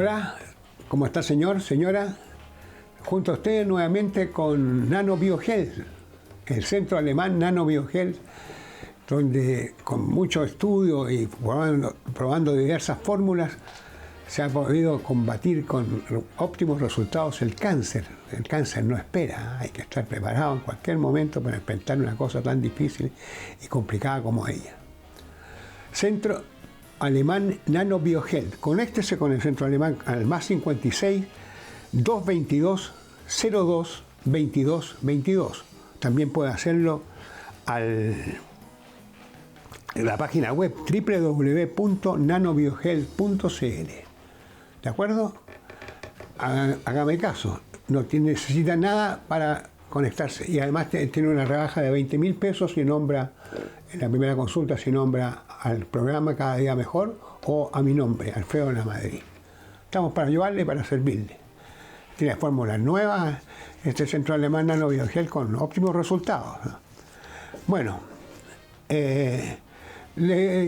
Hola, ¿cómo está, señor, señora? Junto a ustedes nuevamente con NanoBioHealth, el centro alemán NanoBioHealth, donde con mucho estudio y probando diversas fórmulas se ha podido combatir con óptimos resultados el cáncer. El cáncer no espera, hay que estar preparado en cualquier momento para enfrentar una cosa tan difícil y complicada como ella. Centro alemán NanoBioHealth. Conéctese con el centro alemán al más 56 222 02 22 22. También puede hacerlo en la página web www.nanobiohealth.cl. ¿De acuerdo? Hágame caso, no necesita nada para conectarse y además tiene una rebaja de 20.000 pesos si nombra en la primera consulta, si nombra al programa Cada Día Mejor o a mi nombre, Alfredo Lamadrid. Estamos para ayudarle y para servirle. Tiene fórmulas nuevas, este centro alemán NanoBioHealth con óptimos resultados. Bueno, le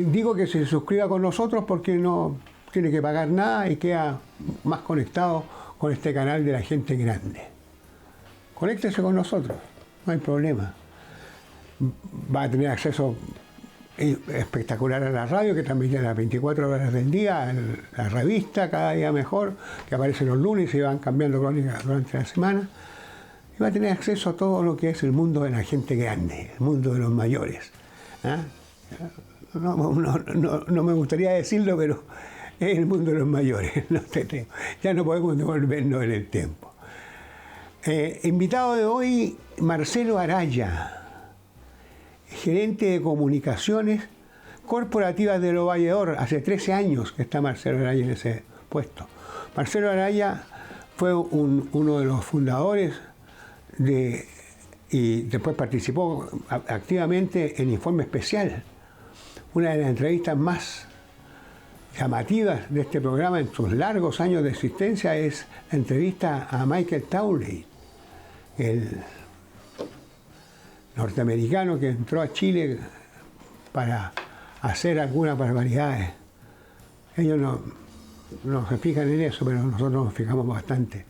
digo que se suscriba con nosotros porque no tiene que pagar nada y queda más conectado con este canal de la gente grande. Conéctese con nosotros, no hay problema. Va a tener acceso espectacular a la radio, que transmite las 24 horas del día, la revista Cada Día Mejor, que aparece los lunes y van cambiando crónicas durante la semana. Y va a tener acceso a todo lo que es el mundo de la gente grande, el mundo de los mayores. ¿Ah? No me gustaría decirlo, pero es el mundo de los mayores. Ya no podemos devolvernos en el tiempo. Invitado de hoy, Marcelo Araya, gerente de comunicaciones corporativas de Ovalle d'Or. Hace 13 años que está Marcelo Araya en ese puesto. Marcelo Araya fue uno de los fundadores y después participó activamente en Informe Especial. Una de las entrevistas más llamativas de este programa en sus largos años de existencia es la entrevista a Michael Townley, el norteamericano que entró a Chile para hacer algunas barbaridades. Ellos no se fijan en eso, pero nosotros nos fijamos bastante.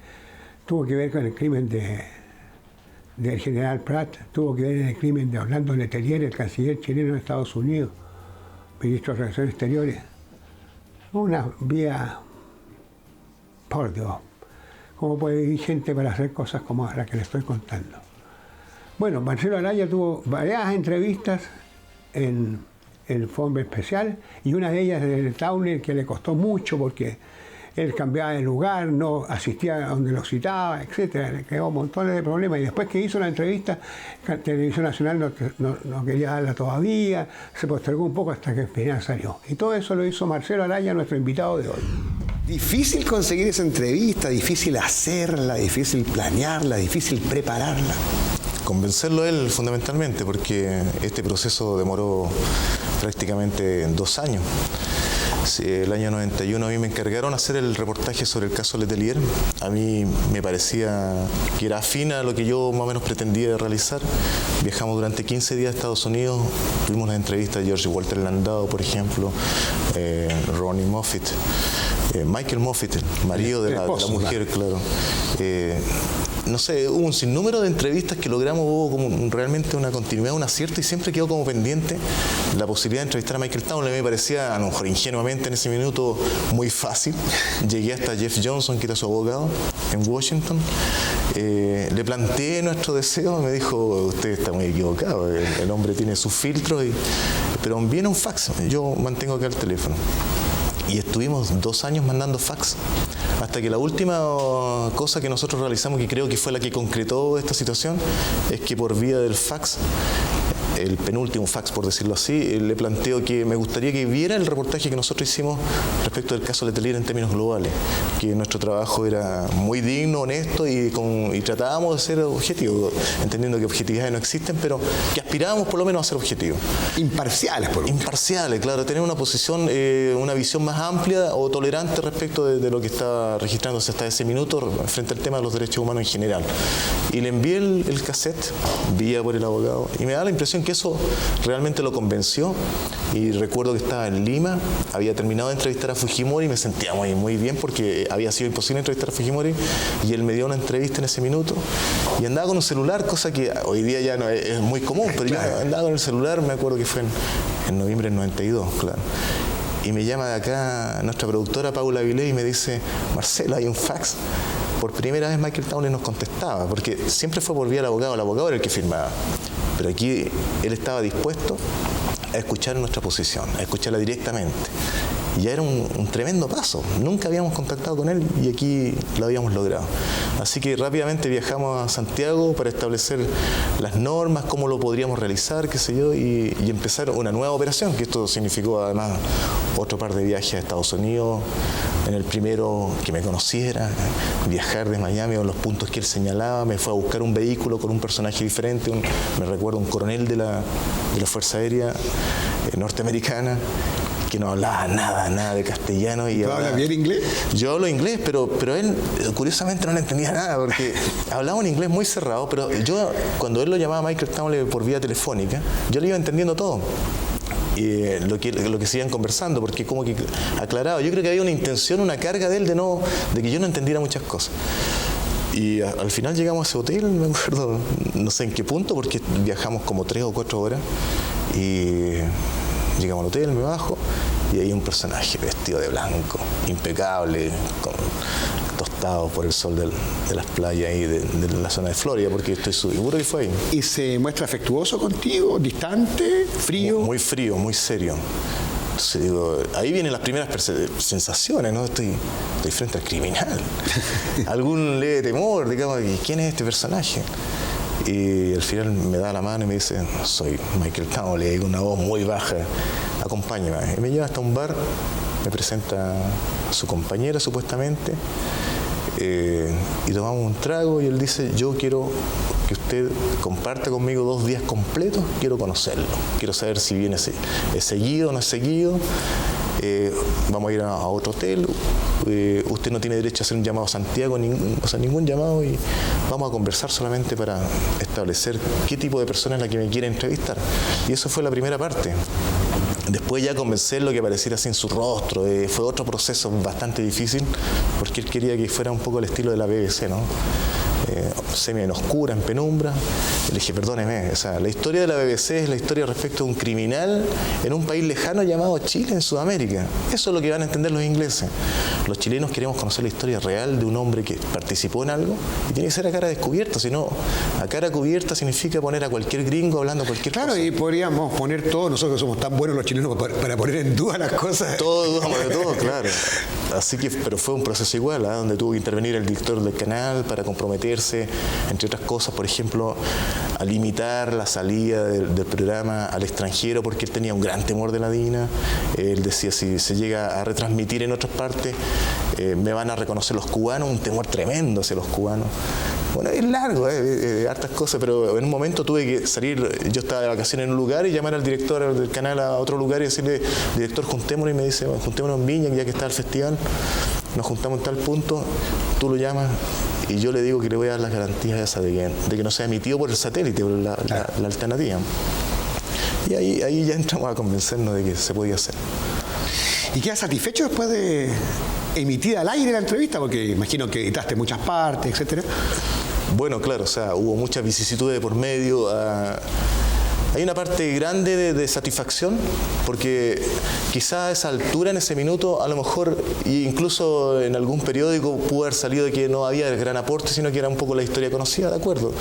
Tuvo que ver con el crimen del general Pratt, tuvo que ver en el crimen de Orlando Letelier, el canciller chileno de Estados Unidos, ministro de Relaciones Exteriores. Una vía, por Dios, ¿cómo puede ir gente para hacer cosas como la que le estoy contando? Bueno, Marcelo Araya tuvo varias entrevistas en el Informe Especial y una de ellas en el Townley, que le costó mucho porque él cambiaba de lugar, no asistía a donde lo citaba, etcétera. Le quedó montones de problemas y después que hizo la entrevista, Televisión Nacional no quería darla todavía, se postergó un poco hasta que al final salió. Y todo eso lo hizo Marcelo Araya, nuestro invitado de hoy. Difícil conseguir esa entrevista, difícil hacerla, difícil planearla, difícil prepararla. Convencerlo a él fundamentalmente, porque este proceso demoró prácticamente 2 años. El año 91 a mí me encargaron hacer el reportaje sobre el caso Letelier. A mí me parecía que era afín a lo que yo más o menos pretendía realizar. Viajamos durante 15 días a Estados Unidos, tuvimos las entrevistas de George Walter Landau, por ejemplo, Ronnie Moffitt, Michael Moffitt, el marido de la mujer, claro. No sé, hubo un sinnúmero de entrevistas que logramos, hubo como realmente una continuidad, un acierto, y siempre quedó como pendiente la posibilidad de entrevistar a Michael Townley. Me parecía, a lo mejor ingenuamente en ese minuto, muy fácil. Llegué hasta Jeff Johnson, que era su abogado, en Washington. Le planteé nuestro deseo, me dijo: usted está muy equivocado, el hombre tiene sus filtros, pero envíen un fax, yo mantengo acá el teléfono. Y estuvimos 2 años mandando fax, hasta que la última cosa que nosotros realizamos, que creo que fue la que concretó esta situación, es que por vía del fax, el penúltimo fax, por decirlo así, le planteo que me gustaría que viera el reportaje que nosotros hicimos respecto del caso Letelier en términos globales, que nuestro trabajo era muy digno, honesto y tratábamos de ser objetivos, entendiendo que objetividades no existen, pero que aspirábamos por lo menos a ser objetivos. Imparciales, por lo menos. Imparciales, claro, tener una posición, una visión más amplia o tolerante respecto de lo que está estaba registrándose hasta ese minuto frente al tema de los derechos humanos en general. Y le envié el cassette, vía por el abogado, y me da la impresión que eso realmente lo convenció. Y recuerdo que estaba en Lima, había terminado de entrevistar a Fujimori y me sentía muy bien porque había sido imposible entrevistar a Fujimori y él me dio una entrevista en ese minuto y andaba con un celular, cosa que hoy día ya no es muy común, pero claro, yo andaba con el celular, me acuerdo que fue en noviembre del 92, claro. Y me llama de acá nuestra productora Paula Avilés y me dice: Marcelo, hay un fax. Por primera vez Michael Townley nos contestaba, porque siempre fue por vía al abogado, el abogado era el que firmaba. Pero aquí él estaba dispuesto a escuchar nuestra posición, a escucharla directamente. Y ya era un tremendo paso. Nunca habíamos contactado con él y aquí lo habíamos logrado. Así que rápidamente viajamos a Santiago para establecer las normas, cómo lo podríamos realizar, qué sé yo, y empezar una nueva operación, que esto significó además otro par de viajes a Estados Unidos. En el primero, que me conociera, viajar de Miami a los puntos que él señalaba, me fue a buscar un vehículo con un personaje diferente, me recuerdo un coronel de la Fuerza Aérea norteamericana, que no hablaba nada de castellano. ¿Tú hablas bien inglés? Yo hablo inglés, pero él curiosamente no le entendía nada, porque hablaba un inglés muy cerrado, pero yo, cuando él lo llamaba Michael Townley por vía telefónica, yo le iba entendiendo todo. Lo que se iban conversando, porque como que aclaraba, yo creo que había una intención, una carga de él de que yo no entendiera muchas cosas. Y al final llegamos a ese hotel, me acuerdo, no sé en qué punto, porque viajamos como 3 o 4 horas, y llegamos al hotel, me bajo, y hay un personaje vestido de blanco, impecable, tostado por el sol de las playas ahí de la zona de Florida, porque estoy seguro que fue ahí. ¿Y se muestra afectuoso contigo, distante, frío? Muy frío, muy serio. Entonces digo, ahí vienen las primeras sensaciones, ¿no? Estoy frente al criminal. Algún leve temor, digamos, ¿quién es este personaje? Y al final me da la mano y me dice: soy Michael Townley, con una voz muy baja, acompáñame. Y me lleva hasta un bar, me presenta a su compañera supuestamente, y tomamos un trago y él dice: yo quiero que usted comparta conmigo 2 días completos, quiero conocerlo, quiero saber si viene es seguido o no es seguido. Vamos a ir a otro hotel, usted no tiene derecho a hacer un llamado a Santiago, ningún llamado, y vamos a conversar solamente para establecer qué tipo de persona es la que me quiere entrevistar. Y eso fue la primera parte. Después ya convencerlo que apareciera así en su rostro, fue otro proceso bastante difícil, porque él quería que fuera un poco el estilo de la BBC, ¿no? Semi en oscura, en penumbra. Le dije: perdóneme, o sea, la historia de la BBC es la historia respecto a un criminal en un país lejano llamado Chile, en Sudamérica. Eso es lo que van a entender los ingleses. Los chilenos queremos conocer la historia real de un hombre que participó en algo, y tiene que ser a cara descubierta, si no, a cara cubierta significa poner a cualquier gringo hablando cualquier cosa. Claro, y podríamos poner todo, nosotros somos tan buenos los chilenos para poner en duda las cosas. Todos dudamos de todo, claro. Así que, pero fue un proceso igual, donde tuvo que intervenir el director del canal para comprometerse, entre otras cosas, por ejemplo, a limitar la salida del programa al extranjero, porque él tenía un gran temor de la DINA. Él decía: si se llega a retransmitir en otras partes, me van a reconocer los cubanos, un temor tremendo hacia los cubanos. Bueno, es largo, hartas cosas, pero en un momento tuve que salir, yo estaba de vacaciones en un lugar y llamar al director del canal a otro lugar y decirle: director, juntémonos, y me dice: bueno, juntémonos en Viña, ya que está el festival, nos juntamos en tal punto, tú lo llamas y yo le digo que le voy a dar las garantías esas de que no sea emitido por el satélite, por la alternativa. Y ahí ya entramos a convencernos de que se podía hacer. ¿Y quedas satisfecho después de emitida al aire la entrevista? Porque imagino que editaste muchas partes, etcétera. Bueno, claro, o sea, hubo muchas vicisitudes de por medio. Hay una parte grande de satisfacción, porque quizá a esa altura, en ese minuto, a lo mejor, incluso en algún periódico, pudo haber salido de que no había el gran aporte, sino que era un poco la historia conocida, de acuerdo.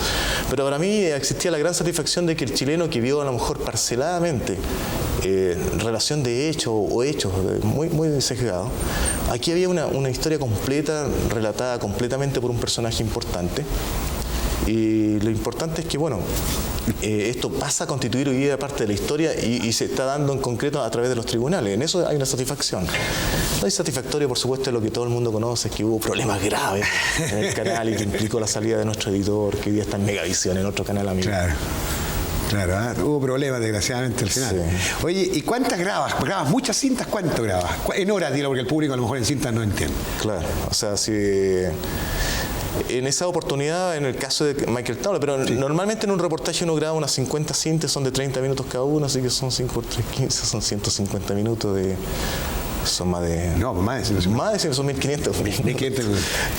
Pero para mí existía la gran satisfacción de que el chileno, que vio a lo mejor parceladamente relación de hechos o hechos muy sesgados, aquí había una historia completa, relatada completamente por un personaje importante. Y lo importante es que, bueno, esto pasa a constituir hoy día parte de la historia y se está dando en concreto a través de los tribunales. En eso hay una satisfacción. No es satisfactorio, por supuesto, lo que todo el mundo conoce, es que hubo problemas graves en el canal y que implicó la salida de nuestro editor, que hoy día está en Megavisión, en otro canal amigo. Claro. Claro, hubo problemas desgraciadamente al final. Sí. Oye, ¿y cuántas grabas? ¿Grabas muchas cintas? ¿Cuánto grabas? En horas, dilo, porque el público a lo mejor en cintas no entiende. Claro, o sea, si en esa oportunidad, en el caso de Michael Townley, pero normalmente en un reportaje uno graba unas 50 cintas, son de 30 minutos cada uno, así que son 5 por 3, 15, son 150 minutos de... Son más de... No, más de 150. Más de 100, son 1500. 1500.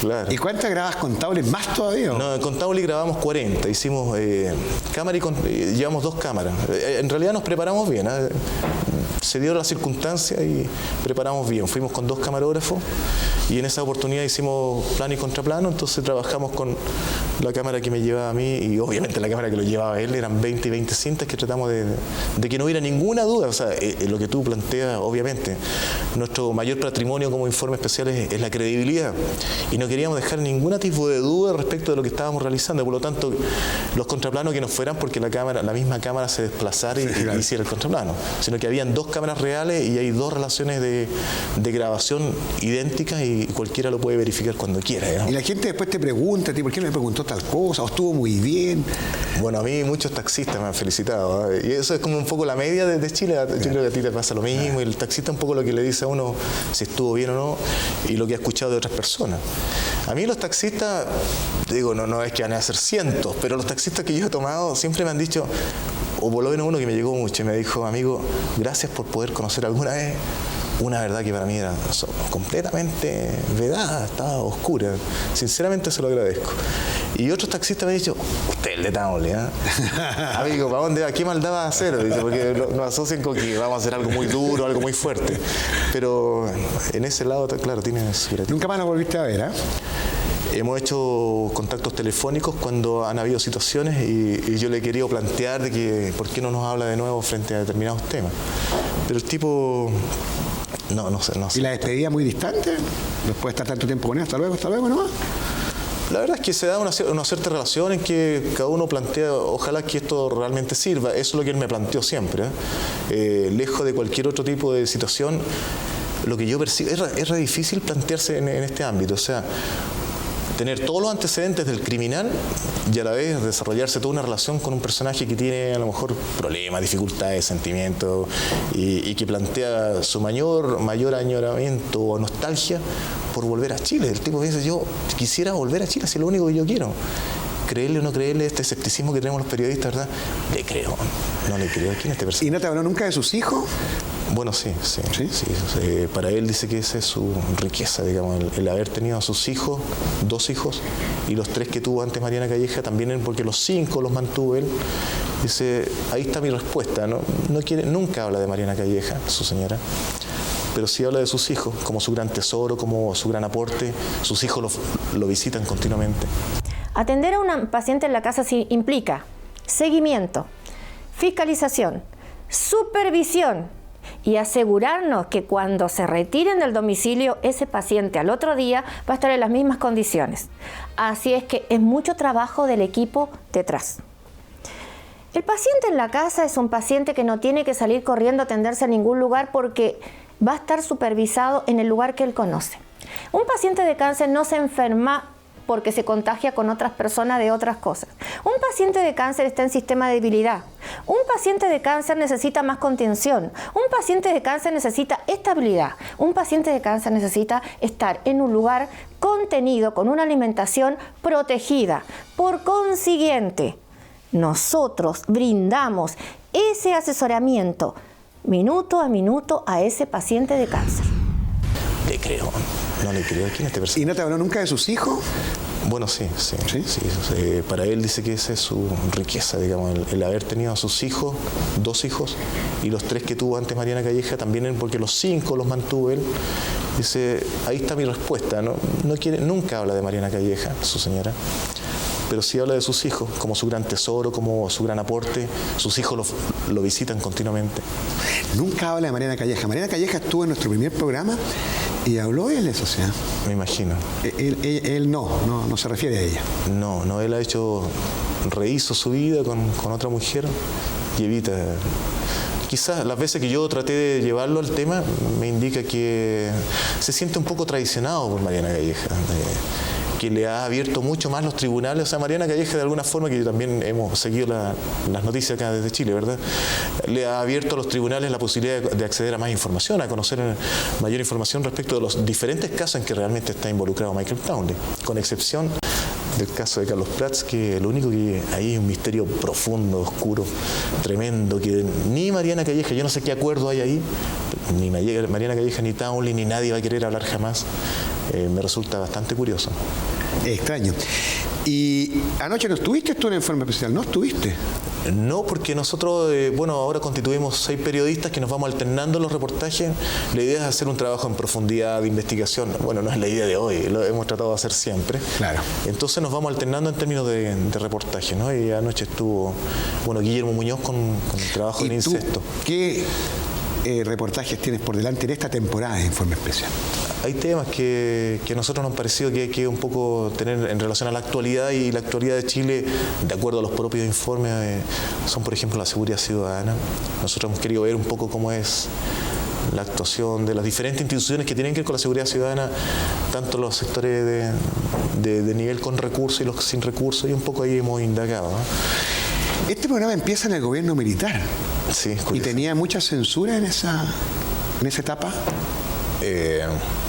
Claro. ¿Y cuántas grabas con Townley? ¿Más todavía? No, con Townley grabamos 40. Hicimos cámara y llevamos 2 cámaras. En realidad nos preparamos bien. Se dio la circunstancia y preparamos bien. Fuimos con 2 camarógrafos y en esa oportunidad hicimos plano y contraplano. Entonces trabajamos con la cámara que me llevaba a mí y obviamente la cámara que lo llevaba a él. Eran 20 y 20 cintas que tratamos de que no hubiera ninguna duda. O sea, lo que tú planteas, obviamente. Nuestro mayor patrimonio como informe especial es la credibilidad y no queríamos dejar ningún tipo de duda respecto de lo que estábamos realizando. Por lo tanto, los contraplanos que no fueran porque la misma cámara se desplazara y hiciera el contraplano, sino que habían 2 cámaras reales y hay 2 relaciones de grabación idénticas y cualquiera lo puede verificar cuando quiera. Y la gente después te pregunta, ¿por qué no me preguntó tal cosa? ¿O estuvo muy bien? Bueno, a mí muchos taxistas me han felicitado, y eso es como un poco la media de Chile. Yo creo que a ti te pasa lo mismo y el taxista un poco lo que le dice a uno si estuvo bien o no y lo que ha escuchado de otras personas. A mí los taxistas, digo, no es que van a ser cientos, pero los taxistas que yo he tomado siempre me han dicho, o por lo menos uno que me llegó mucho y me dijo, amigo, gracias por poder conocer alguna vez una verdad que para mí era completamente vedada, estaba oscura. Sinceramente se lo agradezco. Y otros taxistas me han dicho, usted es el de Townley, ¿eh? Amigo, ¿para dónde va? ¿Qué maldad va a hacer? Dice, porque nos asocian con que vamos a hacer algo muy duro, algo muy fuerte. Pero en ese lado, claro, tienes... Nunca más nos volviste a ver, ¿eh? Hemos hecho contactos telefónicos cuando han habido situaciones y yo le he querido plantear de que por qué no nos habla de nuevo frente a determinados temas. Pero el tipo... No sé. ¿Y la despedida muy distante? Después de estar tanto tiempo con él, hasta luego nomás. La verdad es que se da una cierta relación en que cada uno plantea, ojalá que esto realmente sirva. Eso es lo que él me planteó siempre. Lejos de cualquier otro tipo de situación, lo que yo percibo, es re difícil plantearse en este ámbito. O sea, tener todos los antecedentes del criminal y a la vez desarrollarse toda una relación con un personaje que tiene a lo mejor problemas, dificultades, sentimientos y que plantea su mayor añoramiento o nostalgia por volver a Chile. El tipo dice, yo quisiera volver a Chile, si es lo único que yo quiero. Creerle o no creerle, este escepticismo que tenemos los periodistas, ¿verdad? Le creo, no le creo. ¿Quién es este personaje? ¿Y no te habló nunca de sus hijos? Bueno, sí. Para él dice que esa es su riqueza, digamos, el haber tenido a sus hijos, 2 hijos, y los 3 que tuvo antes Mariana Calleja, también porque los 5 los mantuvo él. Dice, ahí está mi respuesta, nunca habla de Mariana Calleja, su señora, pero sí habla de sus hijos, como su gran tesoro, como su gran aporte. Sus hijos lo visitan continuamente. Atender a una paciente en la casa sí implica seguimiento, fiscalización, supervisión y asegurarnos que cuando se retiren del domicilio ese paciente al otro día va a estar en las mismas condiciones. Así es que es mucho trabajo del equipo detrás. El paciente en la casa es un paciente que no tiene que salir corriendo a atenderse a ningún lugar porque va a estar supervisado en el lugar que él conoce. Un paciente de cáncer no se enferma porque se contagia con otras personas de otras cosas. Un paciente de cáncer está en sistema de debilidad. Un paciente de cáncer necesita más contención. Un paciente de cáncer necesita estabilidad. Un paciente de cáncer necesita estar en un lugar contenido, con una alimentación protegida. Por consiguiente, nosotros brindamos ese asesoramiento minuto a minuto a ese paciente de cáncer. Le creo, no le creo. ¿Quién es este personaje? ¿Y no te habló nunca de sus hijos? Bueno, sí. Para él dice que esa es su riqueza, digamos, el haber tenido a sus hijos, 2 hijos, y los 3 que tuvo antes Mariana Calleja, también porque los 5 los mantuvo él. Dice, ahí está mi respuesta, nunca habla de Mariana Calleja, su señora, pero sí habla de sus hijos, como su gran tesoro, como su gran aporte. Sus hijos lo visitan continuamente. Nunca habla de Mariana Calleja. Mariana Calleja estuvo en nuestro primer programa y habló él de eso, ¿sí? Me imagino. Él no se refiere a ella. No, él rehizo su vida con otra mujer y evita. Quizás las veces que yo traté de llevarlo al tema me indica que se siente un poco traicionado por Mariana Calleja. que le ha abierto mucho más los tribunales. O sea, Mariana Calleja, de alguna forma, que yo también hemos seguido las noticias acá desde Chile, ¿verdad? Le ha abierto a los tribunales la posibilidad de acceder a más información, a conocer mayor información respecto de los diferentes casos en que realmente está involucrado Michael Townley, con excepción del caso de Carlos Prats, que el único que ahí es un misterio profundo, oscuro, tremendo, que ni Mariana Calleja, yo no sé qué acuerdo hay ahí, ni Mariana Calleja, ni Townley, ni nadie va a querer hablar jamás. Me resulta bastante curioso. Extraño. Y anoche no estuviste tú en Informe Especial, ¿no estuviste? No, porque nosotros, ahora constituimos 6 periodistas que nos vamos alternando en los reportajes. La idea es hacer un trabajo en profundidad de investigación. Bueno, no es la idea de hoy, lo hemos tratado de hacer siempre. Claro. Entonces nos vamos alternando en términos de reportaje, ¿no? Y anoche estuvo, Guillermo Muñoz con el trabajo del incesto. ¿Qué reportajes tienes por delante en esta temporada de Informe Especial? Hay temas que a nosotros nos ha parecido que hay que un poco tener en relación a la actualidad, y la actualidad de Chile, de acuerdo a los propios informes, son, por ejemplo, la seguridad ciudadana. Nosotros hemos querido ver un poco cómo es la actuación de las diferentes instituciones que tienen que ver con la seguridad ciudadana, tanto los sectores de nivel con recursos y los sin recursos, y un poco ahí hemos indagado, ¿no? Este programa empieza en el gobierno militar. Sí, es ¿Y curioso. tenía mucha censura en esa etapa?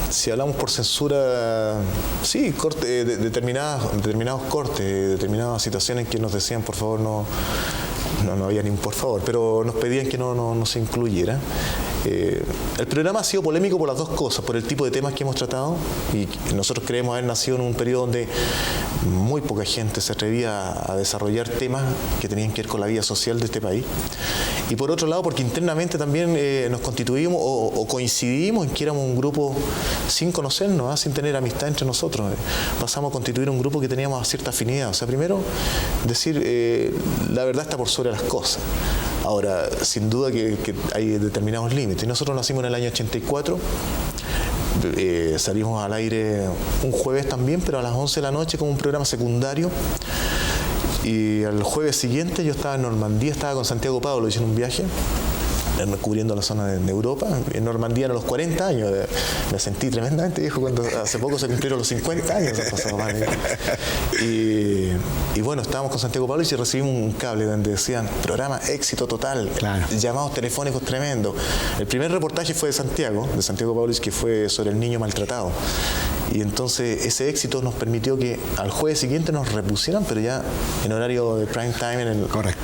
Si hablamos por censura, sí, determinados cortes, determinadas situaciones que nos decían, por favor, no había ni un por favor, pero nos pedían que no se incluyera. El programa ha sido polémico por las dos cosas, por el tipo de temas que hemos tratado, y nosotros creemos haber nacido en un periodo donde muy poca gente se atrevía a desarrollar temas que tenían que ver con la vida social de este país. Y por otro lado, porque internamente también nos constituimos o coincidimos en que éramos un grupo sin conocernos, sin tener amistad entre nosotros. Pasamos a constituir un grupo que teníamos cierta afinidad. O sea, primero, decir la verdad está por sobre las cosas. Ahora, sin duda que hay determinados límites. Nosotros nacimos en el año 84, salimos al aire un jueves también, pero a las 11 de la noche como un programa secundario. Y al jueves siguiente yo estaba en Normandía, estaba con Santiago Pablo, hice un viaje cubriendo la zona de Europa. En Normandía a los 40 años, me sentí tremendamente viejo cuando hace poco se cumplieron los 50 años. Y bueno, estábamos con Santiago Pablo y recibimos un cable donde decían, programa éxito total, claro, llamados telefónicos tremendos. El primer reportaje fue de Santiago Pablo, que fue sobre el niño maltratado. Y entonces ese éxito nos permitió que al jueves siguiente nos repusieran, pero ya en horario de prime time,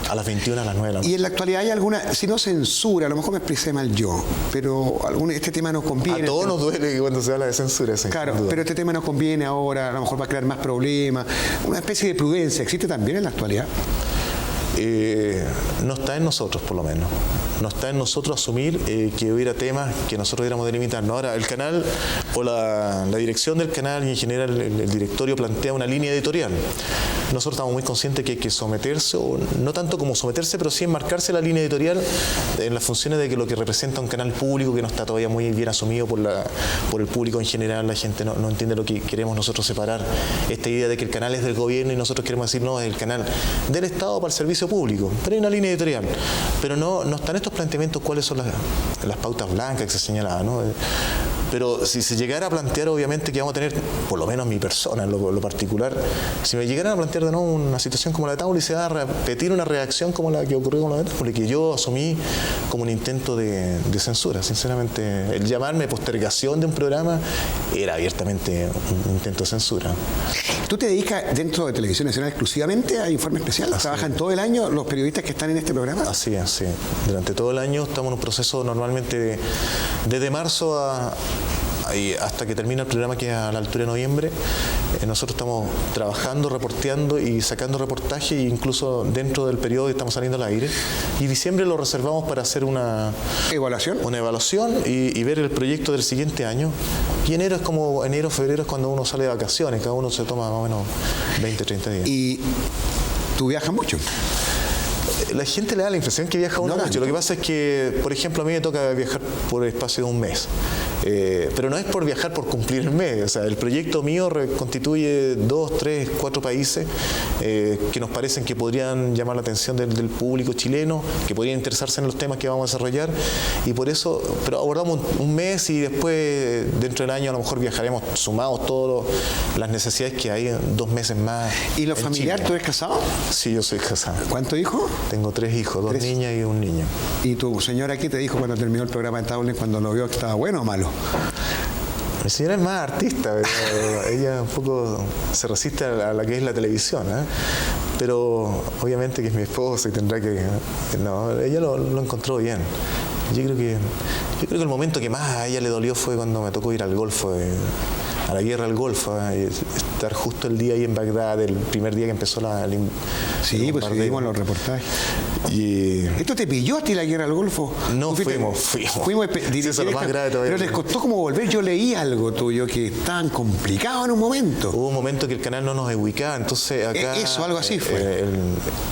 a las 21, a las 9 de la noche. Y en la actualidad hay alguna, si no censura, a lo mejor me expresé mal yo, pero este tema nos conviene. A todos nos duele cuando se habla de censura. Sí, claro, pero este tema nos conviene ahora, a lo mejor va a crear más problemas. Una especie de prudencia, ¿existe también en la actualidad? No está en nosotros, por lo menos. No está en nosotros asumir que hubiera temas que nosotros debiéramos delimitarnos. Ahora, el canal o la dirección del canal y en general el directorio plantea una línea editorial. Nosotros estamos muy conscientes que hay que someterse, o no tanto como someterse, pero sí enmarcarse la línea editorial en las funciones de que lo que representa un canal público que no está todavía muy bien asumido por el público en general. La gente no entiende lo que queremos nosotros separar. Esta idea de que el canal es del gobierno y nosotros queremos decir, no, es el canal del Estado para el servicio público. Pero hay una línea editorial. Pero no están estos planteamientos cuáles son las pautas blancas que se señalaban, ¿no? Pero si se llegara a plantear, obviamente que vamos a tener, por lo menos mi persona en lo particular, si me llegaran a plantear de nuevo una situación como la de Townley, se va a repetir una reacción como la que ocurrió con la de Townley, que yo asumí como un intento de censura. Sinceramente, el llamarme postergación de un programa era abiertamente un intento de censura. ¿Tú te dedicas dentro de Televisión Nacional exclusivamente a Informe Especial? ¿Trabajan todo el año los periodistas que están en este programa? Así es, sí. Durante todo el año estamos en un proceso normalmente desde marzo hasta que termina el programa, que es a la altura de noviembre. Nosotros estamos trabajando, reporteando y sacando reportajes, e incluso dentro del periodo que estamos saliendo al aire. Y diciembre lo reservamos para hacer una evaluación y ver el proyecto del siguiente año. Y enero, febrero es cuando uno sale de vacaciones, cada uno se toma más o menos 20, 30 días. ¿Y tú viajas mucho? La gente le da la impresión que viaja uno mucho. Lo que pasa es que, por ejemplo, a mí me toca viajar por el espacio de un mes. Pero no es por viajar por cumplirme. O sea, el proyecto mío constituye 2, 3, 4 países que nos parecen que podrían llamar la atención del público chileno, que podrían interesarse en los temas que vamos a desarrollar, y por eso, pero abordamos un mes y después, dentro del año, a lo mejor viajaremos sumados todas las necesidades que hay, 2 meses más. ¿Y lo familiar, tú eres casado? Sí, yo soy casado. ¿Cuántos hijos? Tengo 3 hijos, 2 niñas y un niño. ¿Y tu señora qué te dijo cuando terminó el programa de Townes, cuando lo vio que estaba bueno o malo? Mi señora es más artista, pero ella un poco se resiste a la que es la televisión, ¿eh? Pero obviamente que es mi esposa y tendrá que... No, ella lo encontró bien. Yo creo que el momento que más a ella le dolió fue cuando me tocó ir al Golfo, a la guerra del Golfo, y estar justo el día ahí en Bagdad, el primer día que empezó Sí, pues seguimos los reportajes. Y... ¿Esto te pilló a ti la guerra del Golfo? No, fuimos. Sí, eso es lo más grave todavía. Pero les costó como volver. Yo leí algo tuyo que es tan complicado en un momento. Hubo un momento que el canal no nos ubicaba, entonces acá... Eso, algo así fue.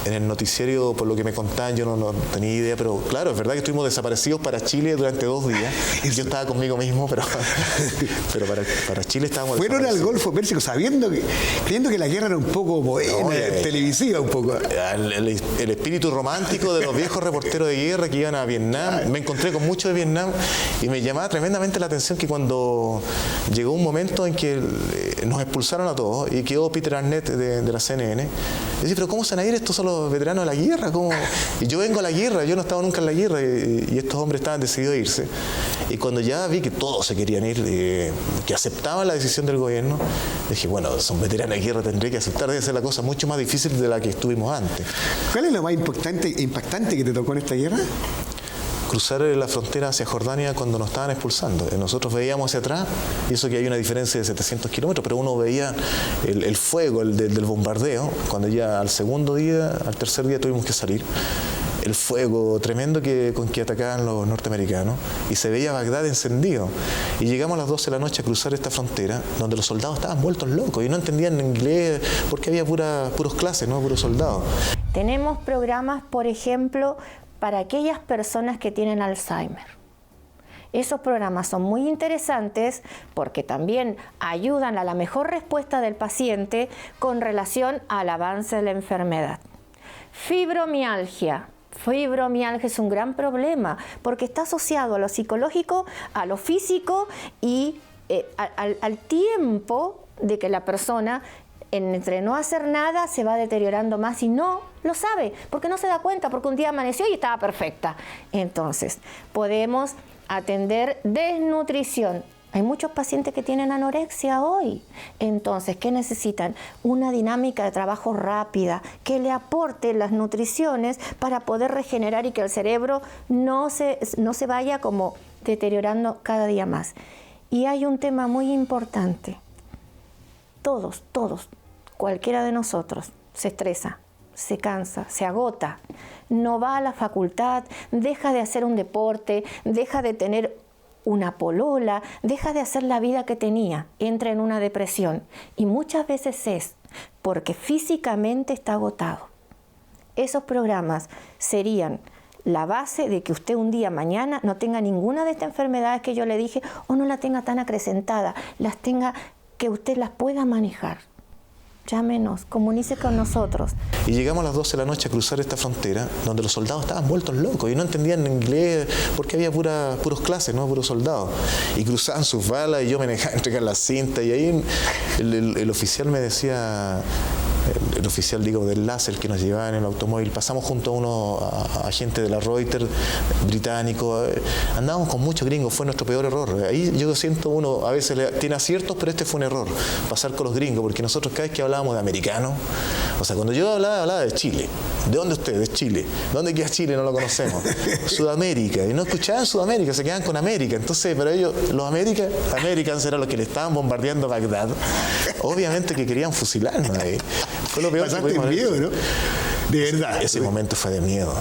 En el noticiario, por lo que me contaban, yo no tenía idea, pero claro, es verdad que estuvimos desaparecidos para Chile durante 2 días. Yo estaba conmigo mismo, pero para Chile estábamos... Fueron al Golfo Pérsico creyendo que la guerra era un poco televisiva un poco. El espíritu romántico de los viejos reporteros de guerra que iban a Vietnam. Me encontré con mucho de Vietnam y me llamaba tremendamente la atención que cuando llegó un momento en que nos expulsaron a todos y quedó Peter Arnett de la CNN, yo decía, pero ¿cómo se van a ir? Estos son los veteranos de la guerra. ¿Cómo? Y yo vengo a la guerra, yo no estaba nunca en la guerra, y estos hombres estaban decididos a irse. Y cuando ya vi que todos se querían ir, que aceptaban la decisión del gobierno, dije, bueno, son veteranos de guerra, tendré que aceptar, debe ser la cosa mucho más difícil de la que estuvimos antes. ¿Cuál es lo más impactante que te tocó en esta guerra? Cruzar la frontera hacia Jordania cuando nos estaban expulsando. Nosotros veíamos hacia atrás, y eso que hay una diferencia de 700 kilómetros, pero uno veía el fuego del bombardeo, cuando ya al tercer día tuvimos que salir. El fuego tremendo con que atacaban los norteamericanos, y se veía Bagdad encendido. Y llegamos a las 12 de la noche a cruzar esta frontera, donde los soldados estaban vueltos locos y no entendían inglés, porque había puros clases, ¿no? Puros soldados. Tenemos programas, por ejemplo, para aquellas personas que tienen Alzheimer. Esos programas son muy interesantes porque también ayudan a la mejor respuesta del paciente con relación al avance de la enfermedad. Fibromialgia es un gran problema porque está asociado a lo psicológico, a lo físico y al tiempo de que la persona entre no hacer nada se va deteriorando más y no lo sabe porque no se da cuenta, porque un día amaneció y estaba perfecta. Entonces, podemos atender desnutrición. Hay muchos pacientes que tienen anorexia hoy. Entonces, ¿qué necesitan? Una dinámica de trabajo rápida que le aporte las nutriciones para poder regenerar y que el cerebro no se vaya como deteriorando cada día más. Y hay un tema muy importante. Todos, cualquiera de nosotros se estresa, se cansa, se agota, no va a la facultad, deja de hacer un deporte, deja de tener una polola, deja de hacer la vida que tenía, entra en una depresión y muchas veces es porque físicamente está agotado. Esos programas serían la base de que usted un día mañana no tenga ninguna de estas enfermedades que yo le dije o no la tenga tan acrecentada, las tenga que usted las pueda manejar. Llámenos, comuníquese con nosotros. Y llegamos a las 12 de la noche a cruzar esta frontera, donde los soldados estaban vueltos locos y no entendían inglés porque había puros clases, ¿no? Puros soldados. Y cruzaban sus balas y yo me dejaba entregar la cinta y ahí el oficial me decía... El oficial, del láser que nos llevaba en el automóvil, pasamos junto a unos agentes de la Reuters británico, andábamos con muchos gringos, fue nuestro peor error. Ahí yo siento uno a veces tiene aciertos, pero este fue un error, pasar con los gringos, porque nosotros cada vez que hablábamos de americanos, o sea, cuando yo hablaba de Chile. ¿De dónde usted? De Chile. ¿Dónde queda Chile? No lo conocemos. Sudamérica. Y no escuchaban Sudamérica, se quedaban con América. Entonces, para ellos, los Americans eran los que le estaban bombardeando Bagdad. Obviamente que querían fusilarnos ahí. Fue lo peor que pudimos haber hecho. ¿No? De verdad. Ese momento fue de miedo.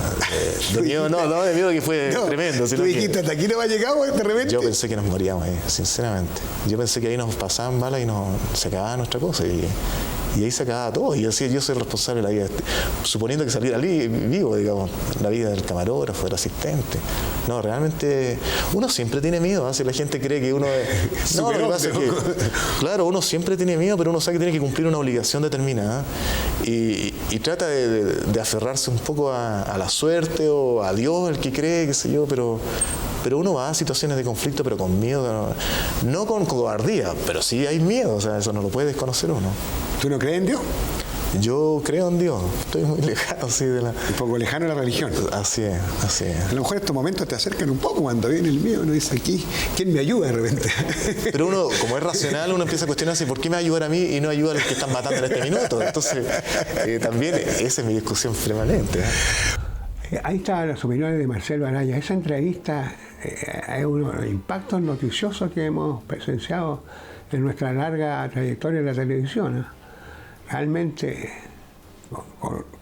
De miedo de miedo que fue tremendo. Tú dijiste, hasta aquí no va a llegar de repente. Yo pensé que nos moríamos ahí, sinceramente. Yo pensé que ahí nos pasaban balas y se acababa nuestra cosa. Y ahí se acababa todo. Y yo decía, yo soy responsable de la vida, suponiendo que saliera vivo, digamos, la vida del camarógrafo, del asistente. No, realmente uno siempre tiene miedo, ¿eh? Si la gente cree que uno es... No, lo que pasa es que, claro, uno siempre tiene miedo, pero uno sabe que tiene que cumplir una obligación determinada y trata de aferrarse un poco a la suerte o a Dios, el que cree, qué sé yo, pero uno va a situaciones de conflicto, pero con miedo, no con cobardía, pero sí hay miedo, o sea, eso no lo puede desconocer uno. ¿Tú no crees en Dios? Yo creo en Dios, estoy muy lejano, sí, de la... Un poco lejano a la religión. Así es, así es. A lo mejor estos momentos te acercan un poco cuando viene el miedo, uno dice aquí, ¿quién me ayuda de repente? Pero uno, como es racional, uno empieza a cuestionarse, ¿por qué me va a ayudar a mí y no ayuda a los que están matando en este minuto? Entonces, también esa es mi discusión permanente. Ahí están las opiniones de Marcelo Araya. Esa entrevista es uno de los impactos noticiosos que hemos presenciado en nuestra larga trayectoria en la televisión, ¿eh? Realmente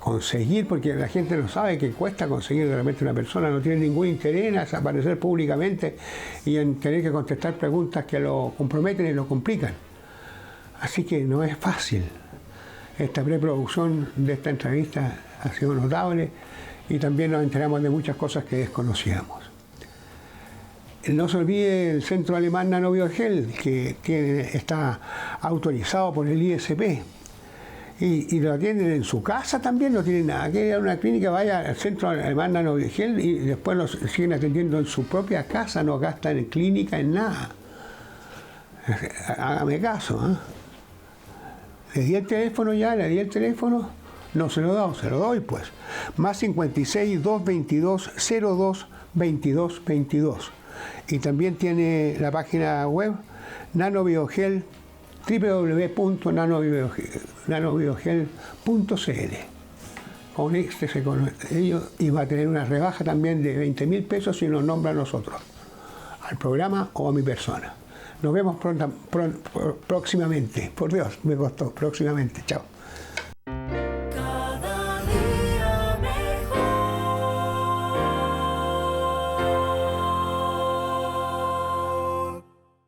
conseguir, porque la gente no sabe que cuesta conseguir realmente una persona, no tiene ningún interés en aparecer públicamente y en tener que contestar preguntas que lo comprometen y lo complican. Así que no es fácil. Esta preproducción de esta entrevista ha sido notable y también nos enteramos de muchas cosas que desconocíamos. No se olvide el centro alemán Nanobiogel, que está autorizado por el ISP. Y lo atienden en su casa también, no tienen nada que ir a una clínica, vaya al centro alemán Nanobiogel y después lo siguen atendiendo en su propia casa, no gastan en clínica, en nada. Hágame caso, ¿eh? Le di el teléfono ya, no se lo doy pues. Más 56 222 02 22 22. Y también tiene la página web Nanobiogel, www.nanobiogel.cl. Conéctese con ellos y va a tener una rebaja también de 20.000 pesos si nos nombra a nosotros, al programa o a mi persona. Nos vemos próximamente. Por Dios, me costó. Próximamente. Chao.